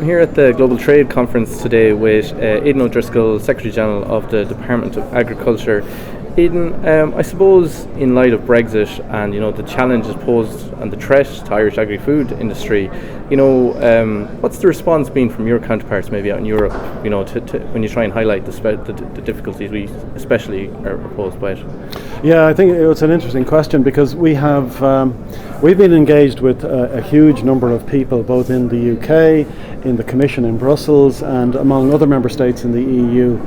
I'm here at the Global Trade Conference today with Aidan O'Driscoll, Secretary General of the Department of Agriculture. Aidan, I suppose in light of Brexit and the challenges posed and the threat to Irish agri-food industry, what's the response been from your counterparts maybe out in Europe? To when you try and highlight the difficulties we especially are posed by it. Yeah, I think it's an interesting question because we've been engaged with a huge number of people, both in the UK, in the Commission in Brussels, and among other member states in the EU,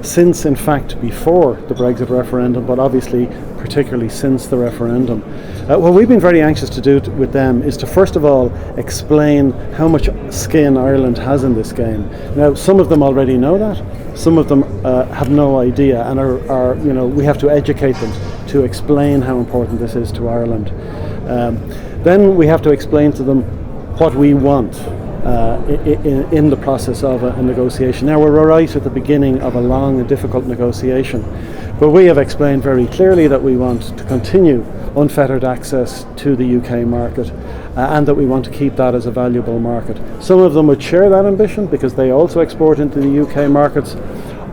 since in fact before the Brexit referendum, but obviously particularly since the referendum. What we've been very anxious to do with them is to first of all explain how much skin Ireland has in this game. Now, some of them already know that, some of them have no idea, and are we have to educate them to explain how important this is to Ireland. Then we have to explain to them what we want in the process of a negotiation. Now, we're right at the beginning of a long and difficult negotiation, but we have explained very clearly that we want to continue unfettered access to the UK market and that we want to keep that as a valuable market. Some of them would share that ambition because they also export into the UK markets.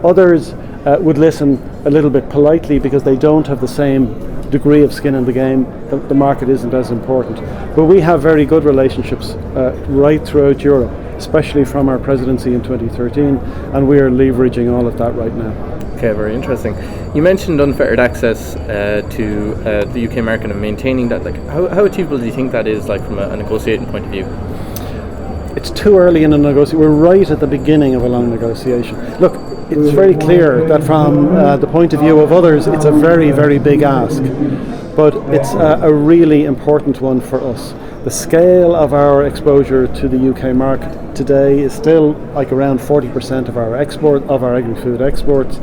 Others would listen a little bit politely because they don't have the same degree of skin in the game. The market isn't as important. But we have very good relationships right throughout Europe, especially from our presidency in 2013, and we are leveraging all of that right now. Okay, very interesting. You mentioned unfettered access to the UK market and maintaining that. How achievable do you think that is, from a negotiating point of view? It's too early in a negotiation. We're right at the beginning of a long negotiation. Look, it's very clear that from the point of view of others, it's a very, very big ask, but it's a really important one for us. The scale of our exposure to the UK market today is still around 40% of our agri-food exports.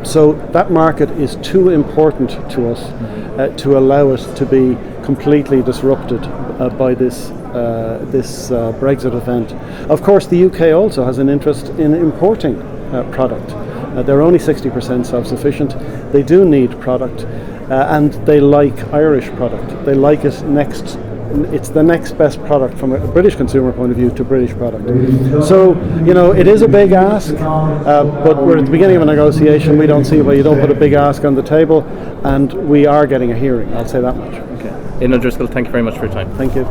So that market is too important to us to allow it to be completely disrupted by this Brexit event. Of course, the UK also has an interest in importing product. They're only 60% self-sufficient. They do need product, and they like Irish product. They like it next. It's the next best product from a British consumer point of view to British product. So, it is a big ask, but we're at the beginning of a negotiation. We don't see why you don't put a big ask on the table, and we are getting a hearing, I'll say that much. Okay. Aidan O'Driscoll, thank you very much for your time. Thank you.